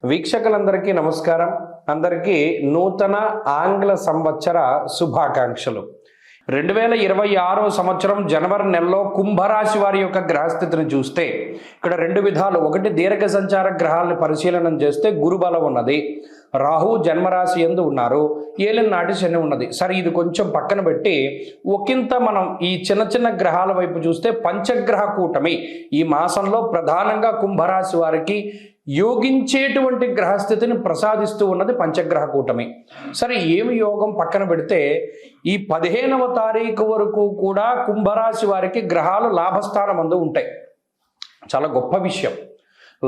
వీక్షకులందరికీ నమస్కారం. అందరికీ నూతన ఆంగ్ల సంవత్సర శుభాకాంక్షలు. 2026 సంవత్సరం జనవరి నెలలో కుంభరాశి వారి యొక్క గ్రహస్థితిని చూస్తే ఇక్కడ రెండు విధాలు. ఒకటి, దీర్ఘ సంచార గ్రహాలను పరిశీలనం చేస్తే గురుబలం ఉన్నది, రాహు జన్మరాశి యందు ఉన్నారు, ఏలినాటి శని ఉన్నది. సరే, ఇది కొంచెం పక్కన పెట్టి ఒకంత మనం ఈ చిన్న చిన్న గ్రహాల వైపు చూస్తే పంచగ్రహ కూటమి ఈ మాసంలో ప్రధానంగా కుంభరాశి వారికి యోగించేటువంటి గ్రహస్థితిని ప్రసాదిస్తూ ఉన్నది పంచగ్రహ కూటమి. సరే, ఏమి యోగం పక్కన పెడితే ఈ 15వ తారీఖు వరకు కూడా కుంభరాశి వారికి గ్రహాలు లాభస్థానమందు ఉంటాయి. చాలా గొప్ప విషయం.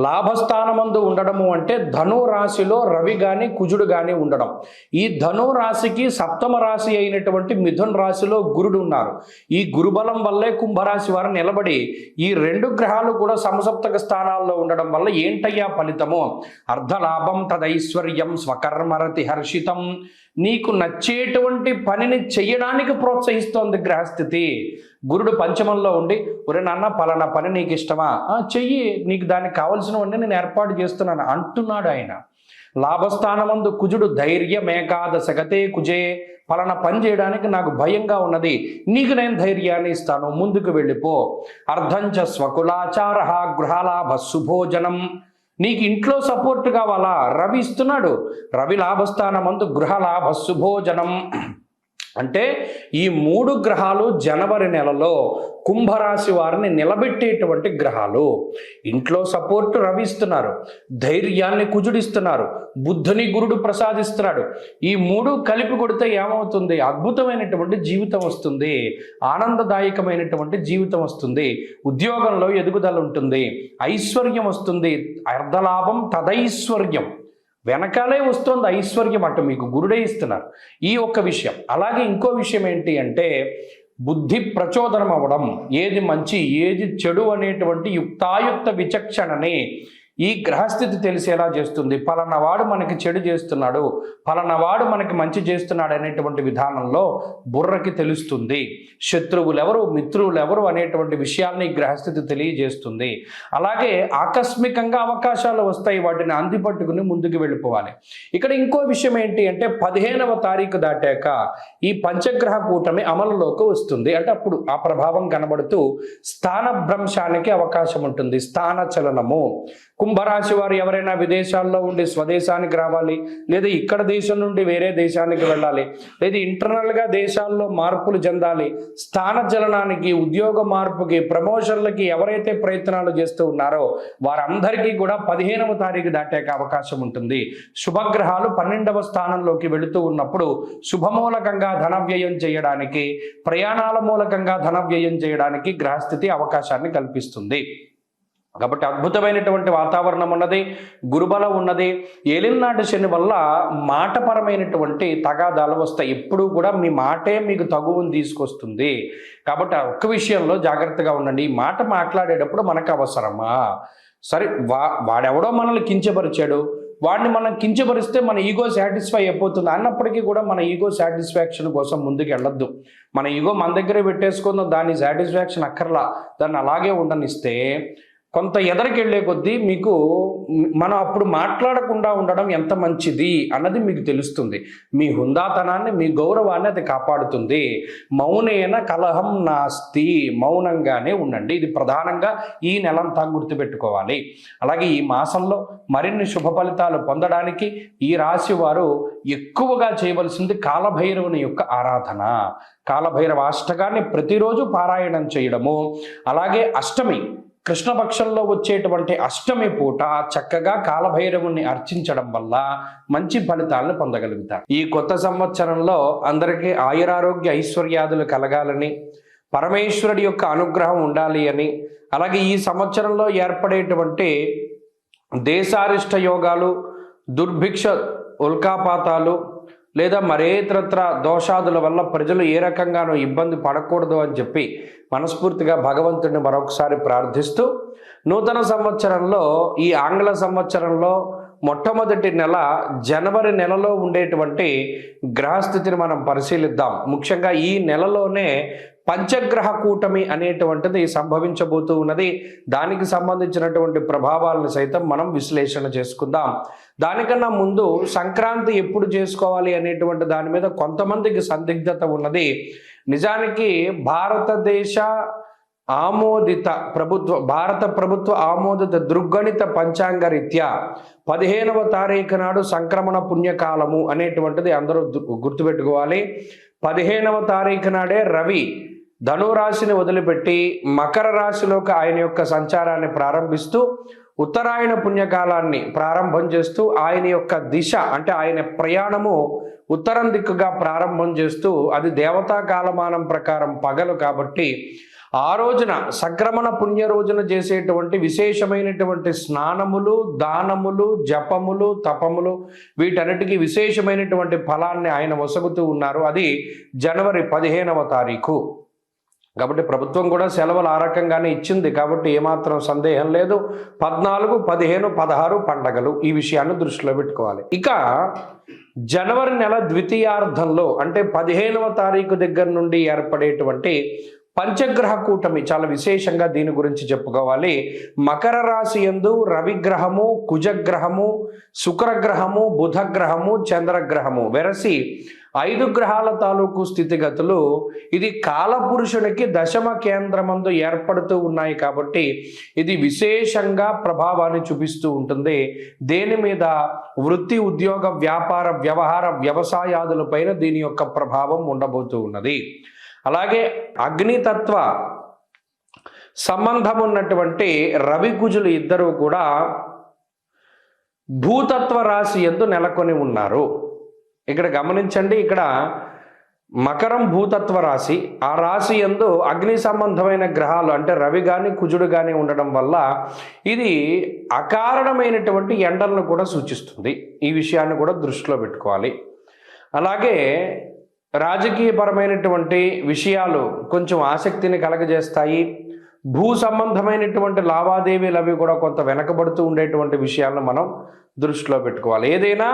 లాభస్థానమందు ఉండడము అంటే ధను రాశిలో రవి కానీ కుజుడు కానీ ఉండడం. ఈ ధను రాశికి సప్తమ రాశి అయినటువంటి మిథున్ రాశిలో గురుడు ఉన్నారు. ఈ గురుబలం వల్లే కుంభరాశి వారు నిలబడి ఈ రెండు గ్రహాలు కూడా సమసప్తక స్థానాల్లో ఉండడం వల్ల ఏంటయ్యా ఫలితము? అర్ధలాభం తదైశ్వర్యం స్వకర్మరతి హర్షితం. నీకు నచ్చేటువంటి పనిని చెయ్యడానికి ప్రోత్సహిస్తోంది గ్రహస్థితి. గురుడు పంచమంలో ఉండి, ఒరే నాన్న పలానా పని నీకు ఇష్టమా, చెయ్యి, నీకు దానికి కావలసినవన్నీ నేను ఏర్పాటు చేస్తున్నాను అంటున్నాడు ఆయన. లాభస్థానమందు కుజుడు ధైర్యమేకాదశగతే కుజే, పలానా పని చేయడానికి నాకు భయంగా ఉన్నది, నీకు నేను ధైర్యాన్ని ఇస్తాను, ముందుకు వెళ్ళిపో. అర్ధంచ స్వకులాచార గృహలాభ శుభోజనం. నీకు ఇంట్లో సపోర్ట్ కావాలా? రవి ఇస్తున్నాడు. రవి లాభస్థానమందు గృహలాభ శుభోజనం. అంటే ఈ మూడు గ్రహాలు జనవరి నెలలో కుంభరాశి వారిని నిలబెట్టేటువంటి గ్రహాలు. ఇంట్లో సపోర్ట్ రవి ఇస్తున్నారు, ధైర్యాన్ని కుజుడిస్తున్నారు, బుద్ధుని గురుడు ప్రసాదిస్తున్నాడు. ఈ మూడు కలిపి కొడితే ఏమవుతుంది? అద్భుతమైనటువంటి జీవితం వస్తుంది, ఆనందదాయకమైనటువంటి జీవితం వస్తుంది, ఉద్యోగంలో ఎదుగుదల ఉంటుంది, ఐశ్వర్యం వస్తుంది. అర్ధలాభం తదైశ్వర్యం, వెనకాలే వస్తుంది ఐశ్వర్యం. అటు మీకు గురుడే ఇస్తున్నారు. ఈ ఒక్క విషయం. అలాగే ఇంకో విషయం ఏంటి అంటే బుద్ధి ప్రచోదనం అవ్వడం, ఏది మంచి ఏది చెడు అనేటువంటి యుక్తాయుక్త విచక్షణని ఈ గ్రహస్థితి తెలిసేలా చేస్తుంది. పలానావాడు మనకి చెడు చేస్తున్నాడు, పలానావాడు మనకి మంచి చేస్తున్నాడు అనేటువంటి విధానంలో బుర్రకి తెలుస్తుంది. శత్రువులు ఎవరు, మిత్రులు ఎవరు అనేటువంటి విషయాల్ని ఈ గ్రహస్థితి తెలియజేస్తుంది. అలాగే ఆకస్మికంగా అవకాశాలు వస్తాయి, వాటిని అందిపట్టుకుని ముందుకు వెళ్ళిపోవాలి. ఇక్కడ ఇంకో విషయం ఏంటి అంటే 15వ తారీఖు దాటాక ఈ పంచగ్రహ కూటమి అమలులోకి వస్తుంది. అంటే అప్పుడు ఆ ప్రభావం కనబడుతూ స్థానభ్రంశానికి అవకాశం ఉంటుంది, స్థాన చలనము. కుంభరాశి వారు ఎవరైనా విదేశాల్లో ఉండి స్వదేశానికి రావాలి, లేదా ఇక్కడ దేశం నుండి వేరే దేశానికి వెళ్ళాలి, లేదా ఇంటర్నల్గా దేశాల్లో మార్పులు చెందాలి, స్థాన చలనానికి, ఉద్యోగ మార్పుకి, ప్రమోషన్లకి ఎవరైతే ప్రయత్నాలు చేస్తూ ఉన్నారో వారందరికీ కూడా 15వ తారీఖు దాటాక అవకాశం ఉంటుంది. శుభగ్రహాలు 12వ స్థానంలోకి వెళుతూ ఉన్నప్పుడు శుభమూలకంగా ధన వ్యయం చేయడానికి, ప్రయాణాల మూలకంగా ధన వ్యయం చేయడానికి గ్రహస్థితి అవకాశాన్ని కల్పిస్తుంది. కాబట్టి అద్భుతమైనటువంటి వాతావరణం ఉన్నది, గురుబలం ఉన్నది. ఏలినాటి శని వల్ల మాటపరమైనటువంటి తగాదాలు వస్తాయి. ఎప్పుడూ కూడా మీ మాటే మీకు తగువును తీసుకొస్తుంది. కాబట్టి ఒక్క విషయంలో జాగ్రత్తగా ఉండండి. ఈ మాట మాట్లాడేటప్పుడు మనకు అవసరమా? సరే, వాడెవడో మనల్ని కించపరిచాడు, వాడిని మనం కించపరిస్తే మన ఈగో సాటిస్ఫై అయిపోతుంది అన్నప్పటికీ కూడా మన ఈగో సాటిస్ఫాక్షన్ కోసం ముందుకు వెళ్ళొద్దు. మన ఈగో మన దగ్గరే పెట్టేసుకుందాం, దాని సాటిస్ఫాక్షన్ అక్కర్లా, దాన్ని అలాగే ఉండనిస్తే కొంత ఎదరికి వెళ్ళే కొద్దీ మీకు మనం అప్పుడు మాట్లాడకుండా ఉండడం ఎంత మంచిది అన్నది మీకు తెలుస్తుంది. మీ హుందాతనాన్ని, మీ గౌరవాన్ని అది కాపాడుతుంది. మౌనేన కలహం నాస్తి, మౌనంగానే ఉండండి. ఇది ప్రధానంగా ఈ నెలంతా గుర్తుపెట్టుకోవాలి. అలాగే ఈ మాసంలో మరిన్ని శుభ ఫలితాలు పొందడానికి ఈ రాశి వారు ఎక్కువగా చేయవలసింది కాలభైరవుని యొక్క ఆరాధన. కాలభైరవ అష్టకాన్ని ప్రతిరోజు పారాయణం చేయడము, అలాగే అష్టమి కృష్ణపక్షంలో వచ్చేటువంటి అష్టమి పూట చక్కగా కాలభైరవుని అర్చించడం వల్ల మంచి ఫలితాలను పొందగలుగుతారు. ఈ కొత్త సంవత్సరంలో అందరికీ ఆయురారోగ్య ఐశ్వర్యాదులు కలగాలని, పరమేశ్వరుడి యొక్క అనుగ్రహం ఉండాలి అని, అలాగే ఈ సంవత్సరంలో ఏర్పడేటువంటి దేశారిష్ట యోగాలు, దుర్భిక్ష ఉల్కాపాతాలు లేదా మరేతరత్ర దోషాదుల వల్ల ప్రజలు ఏ రకంగానూ ఇబ్బంది పడకూడదు అని చెప్పి మనస్ఫూర్తిగా భగవంతుడిని మరొకసారి ప్రార్థిస్తూ నూతన సంవత్సరంలో ఈ ఆంగ్ల సంవత్సరంలో మొట్టమొదటి నెల జనవరి నెలలో ఉండేటువంటి గ్రహస్థితిని మనం పరిశీలిద్దాం. ముఖ్యంగా ఈ నెలలోనే పంచగ్రహ కూటమి అనేటువంటిది సంభవించబోతూ ఉన్నది. దానికి సంబంధించినటువంటి ప్రభావాలను సైతం మనం విశ్లేషణ చేసుకుందాం. దానికన్నా ముందు సంక్రాంతి ఎప్పుడు చేసుకోవాలి అనేటువంటి దాని మీద కొంతమందికి సందిగ్ధత ఉన్నది. నిజానికి భారత ప్రభుత్వ ఆమోదిత దృగ్గణిత పంచాంగ రీత్యా 15వ తారీఖు నాడు సంక్రమణ పుణ్యకాలము అనేటువంటిది అందరూ గుర్తుపెట్టుకోవాలి. 15వ తారీఖు నాడే రవి ధనురాశిని వదిలిపెట్టి మకర రాశిలోకి ఆయన యొక్క సంచారాన్ని ప్రారంభిస్తూ ఉత్తరాయణ పుణ్యకాలాన్ని ప్రారంభం చేస్తూ ఆయన యొక్క దిశ అంటే ఆయన ప్రయాణము ఉత్తరం దిక్కుగా ప్రారంభం చేస్తూ అది దేవతా కాలమానం ప్రకారం పగలు కాబట్టి ఆ రోజున సంక్రమణ పుణ్య రోజున చేసేటువంటి విశేషమైనటువంటి స్నానములు, దానములు, జపములు, తపములు వీటన్నిటికీ విశేషమైనటువంటి ఫలాన్ని ఆయన వసగుతూ ఉన్నారు. అది జనవరి 15వ తారీఖు. కాబట్టి ప్రభుత్వం కూడా సెలవులు ఆ రకంగానే ఇచ్చింది కాబట్టి ఏమాత్రం సందేహం లేదు. 14, 15, 16 పండగలు, ఈ విషయాన్ని దృష్టిలో పెట్టుకోవాలి. ఇక జనవరి నెల ద్వితీయార్థంలో అంటే 15వ తారీఖు దగ్గర నుండి ఏర్పడేటువంటి పంచగ్రహ కూటమి చాలా విశేషంగా దీని గురించి చెప్పుకోవాలి. మకర రాశి యందు రవిగ్రహము, కుజగ్రహము, శుక్రగ్రహము, బుధగ్రహము, చంద్రగ్రహము వెరసి 5 గ్రహాల తాలూకు స్థితిగతులు ఇది కాలపురుషునికి దశమ కేంద్రమందు ఏర్పడుతూ ఉన్నాయి కాబట్టి ఇది విశేషంగా ప్రభావాన్ని చూపిస్తూ ఉంటుంది. దేని మీద? వృత్తి, ఉద్యోగ, వ్యాపార, వ్యవహార, వ్యవసాయాదులపైన దీని యొక్క ప్రభావం ఉండబోతూ ఉన్నది. అలాగే అగ్నితత్వ సంబంధం ఉన్నటువంటి రవి కుజులు ఇద్దరూ కూడా భూతత్వ రాశి యందు నెలకొని ఉన్నారు. ఇక్కడ గమనించండి, ఇక్కడ మకరం భూతత్వ రాశి, ఆ రాశి యందు అగ్ని సంబంధమైన గ్రహాలు అంటే రవి కానీ కుజుడు కానీ ఉండడం వల్ల ఇది అకారణమైనటువంటి ఎండలను కూడా సూచిస్తుంది. ఈ విషయాన్ని కూడా దృష్టిలో పెట్టుకోవాలి. అలాగే రాజకీయపరమైనటువంటి విషయాలు కొంచెం ఆసక్తిని కలగజేస్తాయి. భూ సంబంధమైనటువంటి లావాదేవీలు అవి కూడా కొంత వెనకబడుతూ ఉండేటువంటి విషయాలను మనం దృష్టిలో పెట్టుకోవాలి. ఏదైనా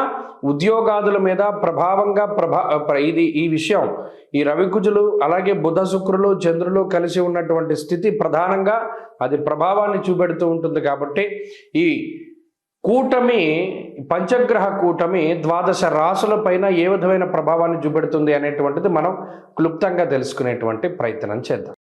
ఉద్యోగాదుల మీద ప్రభావంగా ఈ విషయం ఈ రవికుజులు అలాగే బుధ, శుక్రులు, చంద్రులు కలిసి ఉన్నటువంటి స్థితి ప్రధానంగా అది ప్రభావాన్ని చూపెడుతూ ఉంటుంది. కాబట్టి ఈ కూటమి, పంచగ్రహ కూటమి 12 రాశుల పైన ఏ విధమైన ప్రభావాన్ని చూపెడుతుంది అనేటువంటిది మనం క్లుప్తంగా తెలుసుకునేటువంటి ప్రయత్నం చేద్దాం.